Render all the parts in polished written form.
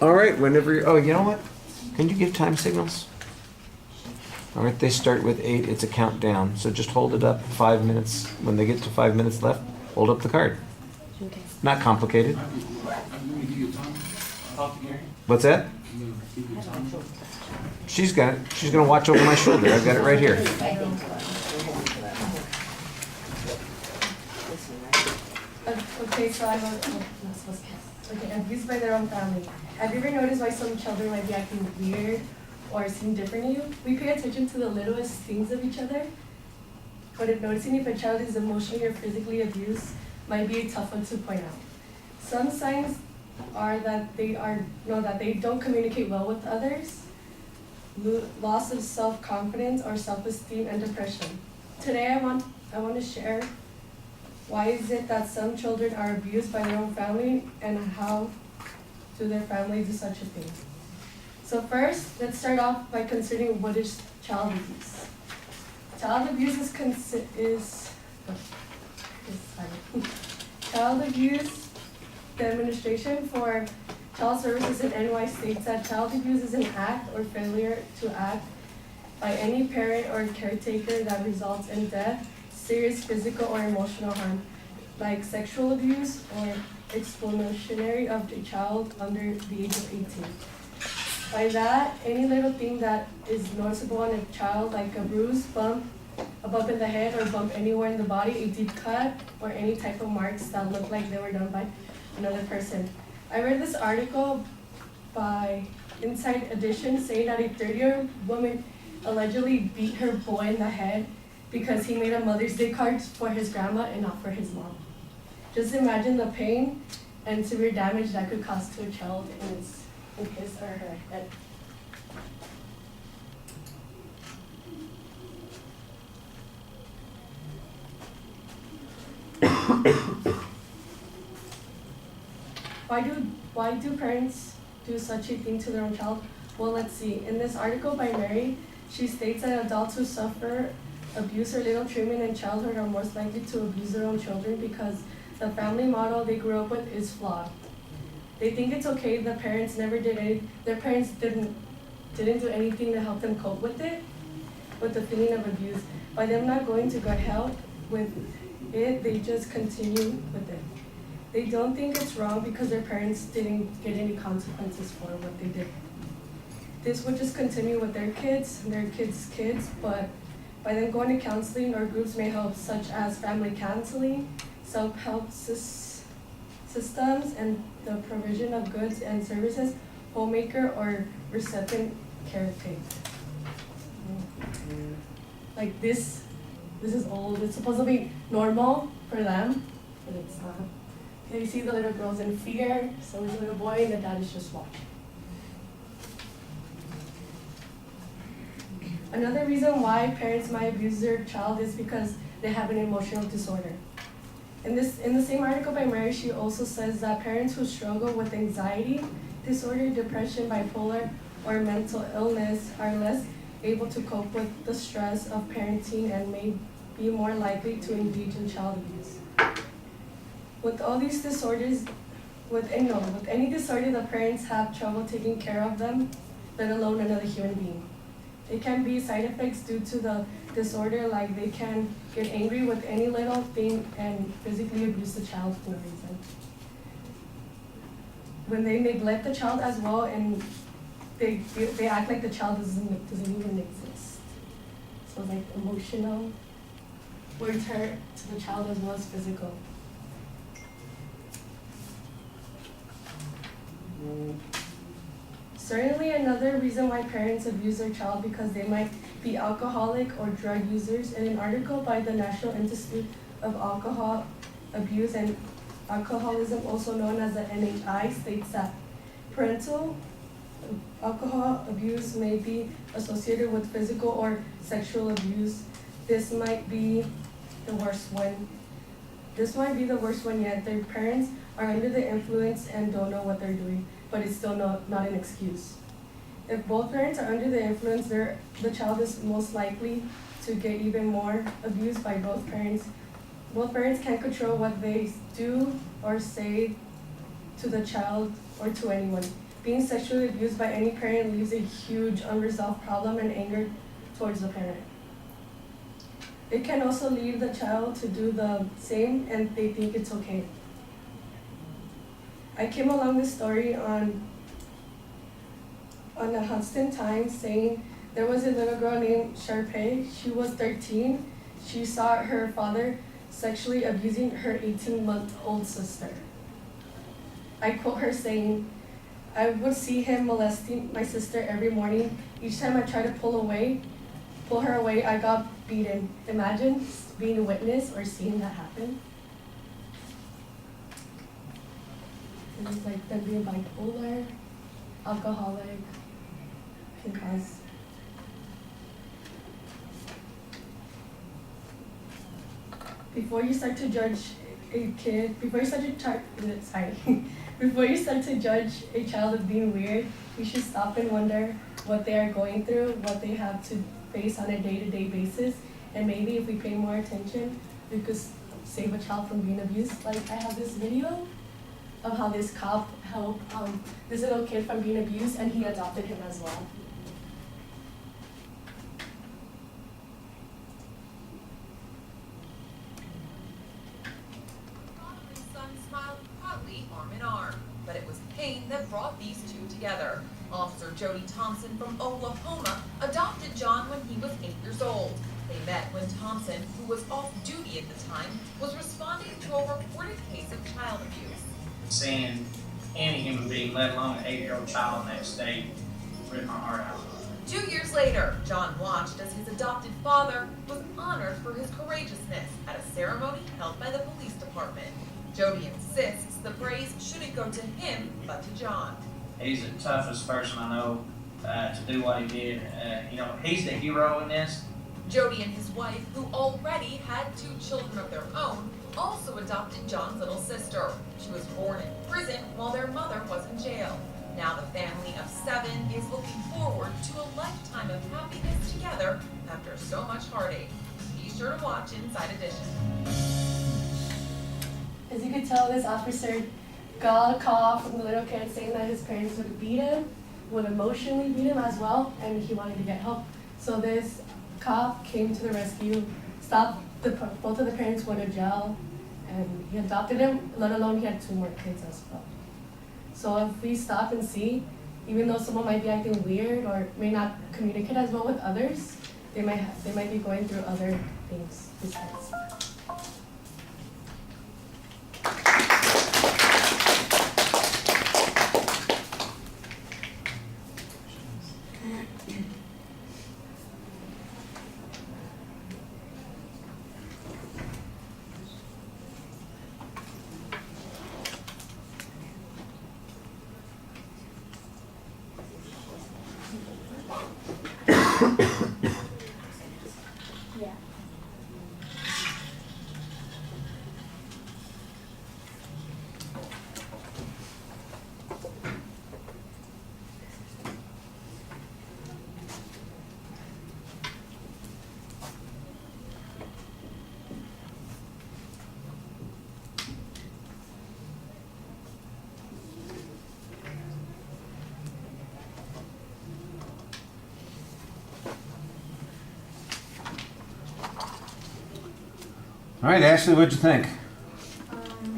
All right, whenever you, oh, you know what? Can you give time signals? All right, they start with 8, it's a countdown. So just hold it up 5 minutes. When they get to 5 minutes left, hold up the card. Okay. Not complicated. What's that? She's got it. She's going to watch over my shoulder. I've got it right here. Okay, so I wrote, oh, not supposed to. Okay, abused by their own family. Have you ever noticed why some children might be acting weird or seem different to you? We pay attention to the littlest things of each other, but if noticing if a child is emotionally or physically abused might be a tough one to point out. Some signs are that they don't communicate well with others, loss of self-confidence or self-esteem, and depression. Today I want to share why is it that some children are abused by their own family and how do their family do such a thing. So first, let's start off by considering what is child abuse. Child abuse Child abuse, the administration for child services in NY states that child abuse is an act or failure to act by any parent or caretaker that results in death, serious physical or emotional harm, like sexual abuse or exploitation of a child under the age of 18. By that, any little thing that is noticeable on a child, like a bruise, bump, a bump in the head, or bump anywhere in the body, a deep cut, or any type of marks that look like they were done by another person. I read this article by Inside Edition saying that a 30-year-old woman allegedly beat her boy in the head because he made a Mother's Day card for his grandma and not for his mom. Just imagine the pain and severe damage that could cause to a child in his or her head. Why do parents do such a thing to their own child? Well, let's see. In this article by Mary, she states that adults who suffer abuse or little treatment in childhood are most likely to abuse their own children because the family model they grew up with is flawed. They think it's okay. Their parents didn't do anything to help them cope with the feeling of abuse. By them not going to get help with it, they just continue with it. They don't think it's wrong because their parents didn't get any consequences for what they did. This would just continue with their kids, but by them going to counseling or groups may help, such as family counseling, self-help systems, and the provision of goods and services, homemaker or receptive caretaker. Like this is old. It's supposed to be normal for them, but it's not. Okay, you see the little girl's in fear, so is the little boy, and the dad is just watching. Another reason why parents might abuse their child is because they have an emotional disorder. In the same article by Mary, she also says that parents who struggle with anxiety disorder, depression, bipolar, or mental illness are less able to cope with the stress of parenting and may be more likely to engage in child abuse. With all these disorders, with any disorder, the parents have trouble taking care of them, let alone another human being. It can be side effects due to the disorder, like they can get angry with any little thing and physically abuse the child for no reason. When they neglect the child as well, and they act like the child doesn't even exist. So like emotional words hurt to the child as well as physical. Certainly another reason why parents abuse their child because they might be alcoholic or drug users. In an article by the National Institute of Alcohol Abuse and Alcoholism, also known as the NHI, states that parental alcohol abuse may be associated with physical or sexual abuse. This might be the worst one. Yet. Their parents are under the influence and don't know what they're doing, but it's still not an excuse. If both parents are under the influence, the child is most likely to get even more abused by both parents. Both parents can't control what they do or say to the child or to anyone. Being sexually abused by any parent leaves a huge unresolved problem and anger towards the parent. It can also lead the child to do the same and they think it's okay. I came along this story on the Hudson Times saying there was a little girl named Sharpay. She was 13. She saw her father sexually abusing her 18-month-old sister. I quote her saying, "I would see him molesting my sister every morning. Each time I tried to pull her away, I got beaten." Imagine being a witness or seeing that happen. It's like them being bipolar, alcoholic, can cause. Before you start to judge a kid, before you start to judge a child as being weird, you should stop and wonder what they are going through, what they have to face on a day-to-day basis, and maybe if we pay more attention, we could save a child from being abused. Like I have this video of how this cop helped this little kid from being abused, and he adopted him as well. Arm in arm, but it was pain that brought these two together. Officer Jody Thompson from Oklahoma adopted John when he was 8 years old. They met when Thompson, who was off duty at the time, was responding to a reported case of child abuse. Seeing any human being, let alone an 8-year-old child in that state, ripped my heart out. 2 years later, John watched as his adopted father was honored for his courageousness at a ceremony held by the police department. Jody insists the praise shouldn't go to him, but to John. He's the toughest person I know to do what he did. He's the hero in this. Jody and his wife, who already had 2 children of their own, also adopted John's little sister. She was born in prison while their mother was in jail. Now the family of 7 is looking forward to a lifetime of happiness together after so much heartache. Be sure to watch Inside Edition. As you could tell, this officer got a call from the little kid saying that his parents would beat him, would emotionally beat him as well, and he wanted to get help. So this cop came to the rescue, stopped both of the parents went to jail, and he adopted him, let alone he had 2 more kids as well. So if we stop and see, even though someone might be acting weird or may not communicate as well with others, they might be going through other things besides. Yeah. All right, Ashley, what'd you think?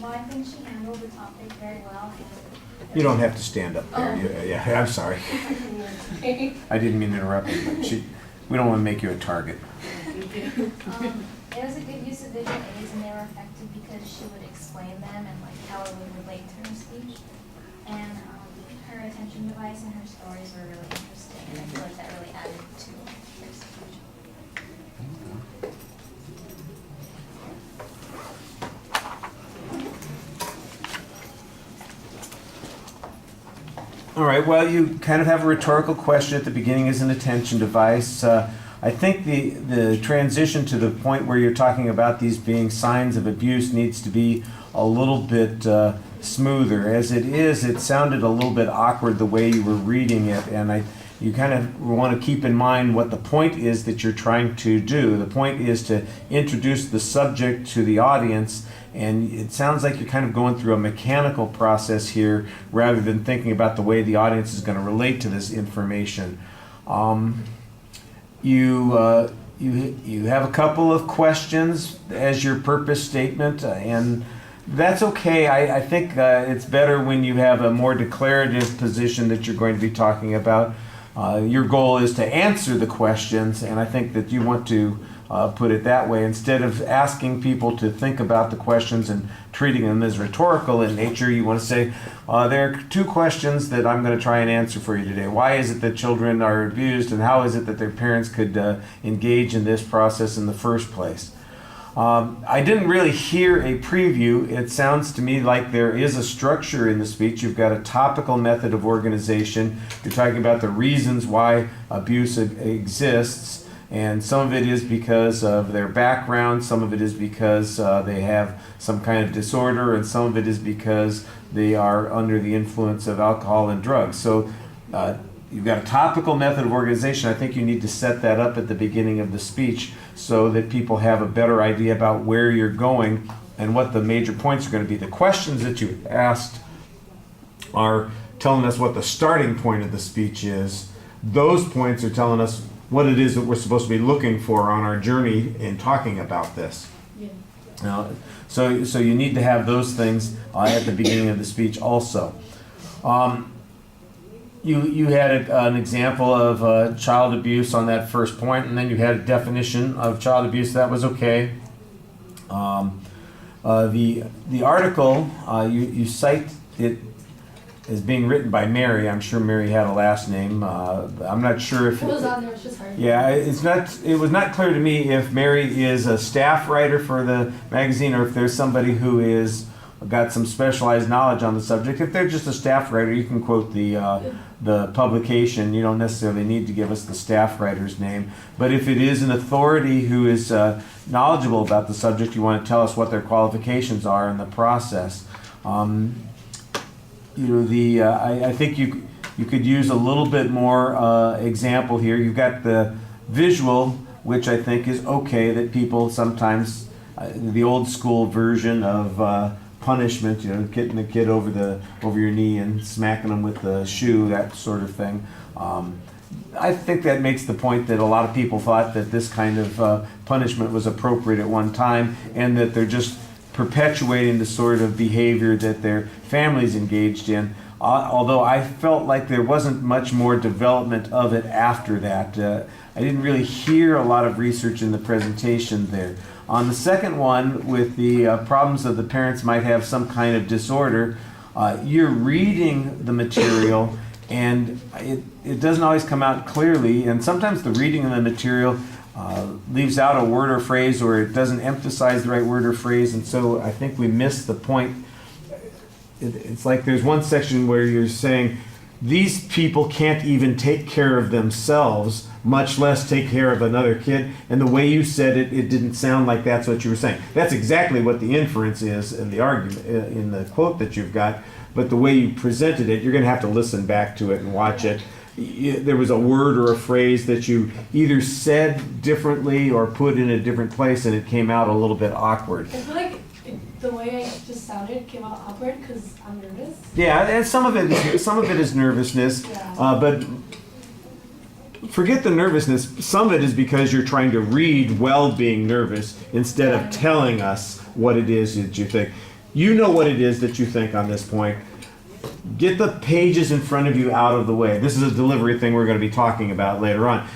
Well, I think she handled the topic very well. You don't have to stand up there. Oh. Yeah, I'm sorry. I didn't mean to interrupt you, but we don't want to make you a target. It was a good use of visual aids, and they were effective because she would explain them and like how it would relate to her speech. And her attention device and her stories were really interesting, and I feel like that really added to her speech. All right, well, you kind of have a rhetorical question at the beginning as an attention device. I think the transition to the point where you're talking about these being signs of abuse needs to be a little bit smoother. As it is, it sounded a little bit awkward the way you were reading it, and you kind of want to keep in mind what the point is that you're trying to do. The point is to introduce the subject to the audience, and it sounds like you're kind of going through a mechanical process here rather than thinking about the way the audience is going to relate to this information. You have a couple of questions as your purpose statement, and that's okay. I think it's better when you have a more declarative position that you're going to be talking about. Your goal is to answer the questions, and I think that you want to put it that way. Instead of asking people to think about the questions and treating them as rhetorical in nature, you want to say, there are 2 questions that I'm going to try and answer for you today. Why is it that children are abused, and how is it that their parents could engage in this process in the first place? I didn't really hear a preview. It sounds to me like there is a structure in the speech. You've got a topical method of organization. You're talking about the reasons why abuse exists, and some of it is because of their background, some of it is because they have some kind of disorder, and some of it is because they are under the influence of alcohol and drugs. So you've got a topical method of organization. I think you need to set that up at the beginning of the speech so that people have a better idea about where you're going and what the major points are going to be. The questions that you asked are telling us what the starting point of the speech is. Those points are telling us what it is that we're supposed to be looking for on our journey in talking about this. Yeah. So you need to have those things at the beginning of the speech also. You had an example of child abuse on that first point, and then you had a definition of child abuse. That was okay. The article, you cite it as being written by Mary. I'm sure Mary had a last name. I'm not sure if It was on there, it's just hard. yeah, it was not clear to me if Mary is a staff writer for the magazine or if there's somebody who is got some specialized knowledge on the subject. If they're just a staff writer, you can quote the publication. You don't necessarily need to give us the staff writer's name. But if it is an authority who is knowledgeable about the subject, you want to tell us what their qualifications are in the process. I think you could use a little bit more example here. You've got the visual, which I think is okay, that people sometimes, the old school version of punishment, getting the kid over your knee and smacking them with the shoe, that sort of thing. I think that makes the point that a lot of people thought that this kind of punishment was appropriate at one time, and that they're just perpetuating the sort of behavior that their families engaged in. Although I felt like there wasn't much more development of it after that. I didn't really hear a lot of research in the presentation there. On the second one, with the problems of the parents might have some kind of disorder, you're reading the material and it doesn't always come out clearly, and sometimes the reading of the material leaves out a word or phrase, or it doesn't emphasize the right word or phrase, and so I think we miss the point. It's like there's one section where you're saying these people can't even take care of themselves, much less take care of another kid, and the way you said it, it didn't sound like that's what you were saying. That's exactly what the inference is in the argument, in the quote that you've got, but the way you presented it, you're going to have to listen back to it and watch it. There was a word or a phrase that you either said differently or put in a different place, and it came out a little bit awkward. I feel like the way I just sounded came out awkward because I'm nervous. Yeah, and some of it is nervousness, Yeah. but forget the nervousness. Some of it is because you're trying to read while being nervous instead of telling us what it is that you think. You know what it is that you think on this point. Get the pages in front of you out of the way. This is a delivery thing we're going to be talking about later on.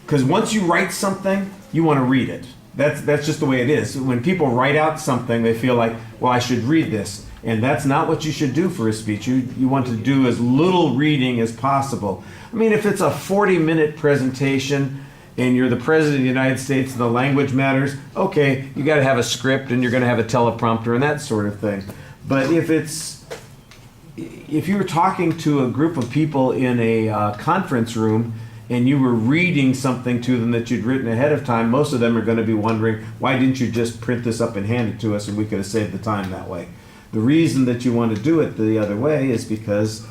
Because once you write something, you want to read it. That's just the way it is. When people write out something, they feel like, well, I should read this. And that's not what you should do for a speech. You want to do as little reading as possible. I mean, if it's a 40-minute presentation and you're the President of the United States and the language matters, okay, you got to have a script and you're going to have a teleprompter and that sort of thing. But if you were talking to a group of people in a conference room and you were reading something to them that you'd written ahead of time, most of them are going to be wondering, why didn't you just print this up and hand it to us and we could have saved the time that way? The reason that you want to do it the other way is because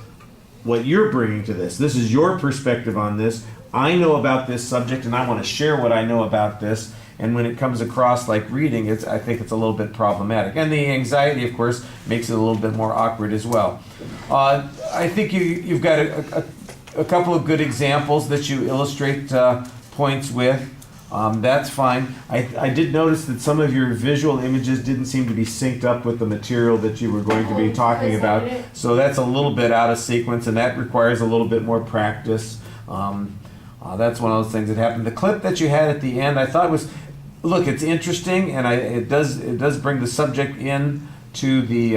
what you're bringing to this. This is your perspective on this. I know about this subject, and I want to share what I know about this. And when it comes across like reading, I think it's a little bit problematic. And the anxiety, of course, makes it a little bit more awkward as well. I think you've got a couple of good examples that you illustrate points with. That's fine. I did notice that some of your visual images didn't seem to be synced up with the material that you were going to be talking about. So that's a little bit out of sequence, and that requires a little bit more practice. That's one of those things that happened. The clip that you had at the end, I thought was, look, it's interesting, and it does bring the subject in to the,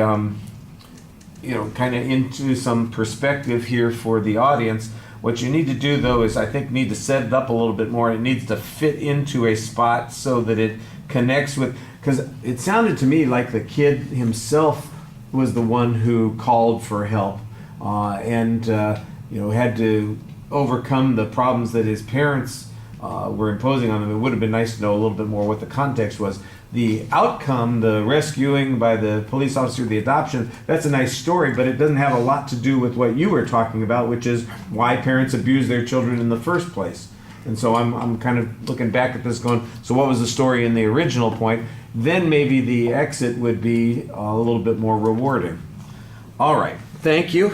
kind of into some perspective here for the audience. What you need to do, though, is I think need to set it up a little bit more. It needs to fit into a spot so that it connects with, because it sounded to me like the kid himself was the one who called for help and had to overcome the problems that his parents were imposing on him. It would have been nice to know a little bit more what the context was. The outcome, the rescuing by the police officer, the adoption, that's a nice story, but it doesn't have a lot to do with what you were talking about, which is why parents abuse their children in the first place. And so I'm kind of looking back at this going, so what was the story in the original point? Then maybe the exit would be a little bit more rewarding. All right, thank you.